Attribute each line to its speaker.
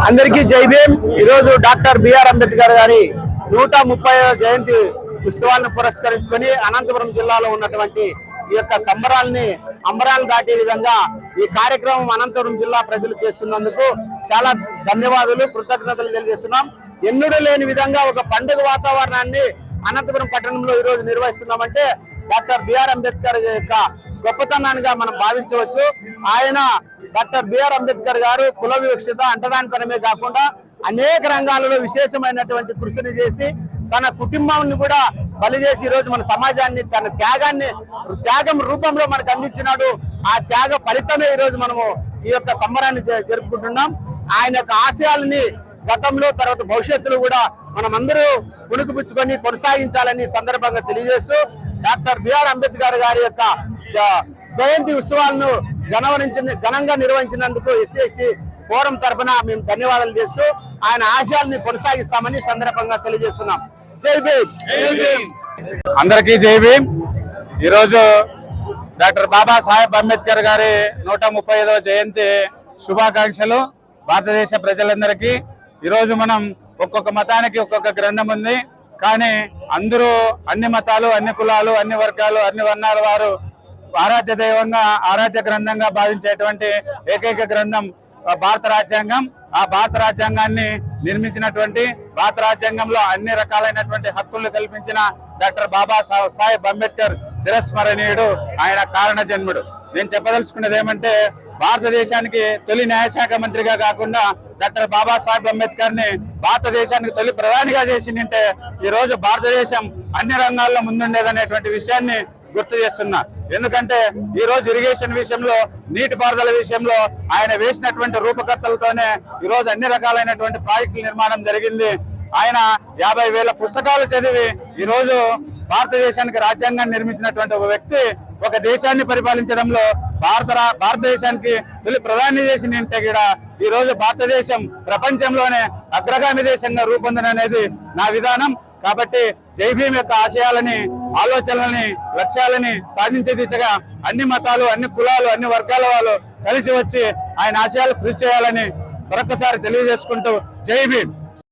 Speaker 1: అందరికీ జై భీమ్। ఈరోజు డాక్టర్ బిఆర్ అంబేద్కర్ గారి 130వ జయంతి ఉత్సవాలను పురస్కరించుకొని అనంతపురం జిల్లాలో ఉన్నటువంటి ఈ యొక్క సంబరాలని అంబరాలు దాటే విధంగా ఈ కార్యక్రమం అనంతపురం జిల్లా ప్రజలు చేస్తున్నందుకు చాలా ధన్యవాదాలు, కృతజ్ఞతలు తెలియజేస్తున్నాం। ఎన్నడూ లేని విధంగా ఒక పండుగ వాతావరణాన్ని అనంతపురం పట్టణంలో ఈ రోజు నిర్వహిస్తున్నామంటే డాక్టర్ బిఆర్ అంబేద్కర్ యొక్క గొప్పతనాన్ని మనం భావించవచ్చు। ఆయన డాక్టర్ బిఆర్ అంబేద్కర్ గారు కుల వివక్షత అంటరానితనమే కాకుండా అనేక రంగాలలో విశేషమైనటువంటి కృషిని చేసి తన కుటుంబాన్ని కూడా బలి చేసి ఈరోజు మన సమాజాన్ని తన త్యాగం రూపంలో మనకు అందించినాడు। ఆ త్యాగ ఫలితమే ఈరోజు మనము ఈ యొక్క సంబరాన్ని జరుపుకుంటున్నాం। ఆయన యొక్క ఆశయాలని గతంలో తర్వాత భవిష్యత్తులో కూడా మనమందరూ పుణుకుపుచ్చుకొని కొనసాగించాలని సందర్భంగా తెలియజేస్తూ డాక్టర్ బిఆర్ అంబేద్కర్ గారి యొక్క జయంతి ఉత్సవాలను ఘనంగా నిర్వహించినందుకు SC/ST ఫోరం తరఫున మేము ధన్యవాదాలు చేస్తూ ఆయన ఆశయాల్ని కొనసాగిస్తామని సందర్భంగా తెలియజేస్తున్నాం। జై భీమ్।
Speaker 2: అందరికీ జై భీమ్। ఈరోజు డాక్టర్ బాబాసాహెబ్ అంబేద్కర్ గారి 135వ జయంతి శుభాకాంక్షలు భారతదేశ ప్రజలందరికీ। ఈరోజు మనం ఒక్కొక్క మతానికి ఒక్కొక్క గ్రంథం ఉంది, కానీ అందరూ అన్ని మతాలు, అన్ని కులాలు, అన్ని వర్గాలు, అన్ని వర్ణాల వారు ఆరాధ్య దైవంగా, ఆరాధ్య గ్రంథంగా భావించేటువంటి ఏకైక గ్రంథం భారత రాజ్యాంగం। ఆ భారత రాజ్యాంగాన్ని నిర్మించినటువంటి, భారత రాజ్యాంగంలో అన్ని రకాలైనటువంటి హక్కులు కల్పించిన డాక్టర్ బాబాసాహెబ్ అంబేద్కర్ చిరస్మరణీయుడు, ఆయన కారణ జన్ముడు। నేను చెప్పదలుచుకున్నది ఏమంటే, భారతదేశానికి తొలి న్యాయశాఖ మంత్రిగా కాకుండా డాక్టర్ బాబాసాహెబ్ అంబేద్కర్ ని భారతదేశానికి తొలి ప్రధానిగా చేసిందంటే ఈ రోజు భారతదేశం అన్ని రంగాల్లో ముందుండేదనేటువంటి విషయాన్ని గుర్తు చేస్తున్నా। ఎందుకంటే ఈ రోజు ఇరిగేషన్ విషయంలో, నీటిపారుదల విషయంలో ఆయన వేసినటువంటి రూపకర్తలతోనే ఈ రోజు అన్ని రకాలైనటువంటి ప్రాజెక్టుల నిర్మాణం జరిగింది। ఆయన 50,000 పుస్తకాలు చదివి ఈ రోజు భారతదేశానికి రాజ్యాంగాన్ని నిర్మించినటువంటి ఒక వ్యక్తి ఒక దేశాన్ని పరిపాలించడంలో భారతదేశానికి తొలి ప్రధాని చేసిందంటే కూడా ఈ రోజు భారతదేశం ప్రపంచంలోనే అగ్రగామి దేశంగా రూపొందననేది నా విధానం। కాబట్టి జై భీమ్ యొక్క ఆశయాలని, ఆలోచనలని, లక్ష్యాలని సాధించే దిశగా అన్ని మతాలు, అన్ని కులాలు, అన్ని వర్గాల వాళ్ళు కలిసి వచ్చి ఆయన ఆశయాలు కృషి చేయాలని మరొకసారి తెలియజేసుకుంటూ జై భీమ్।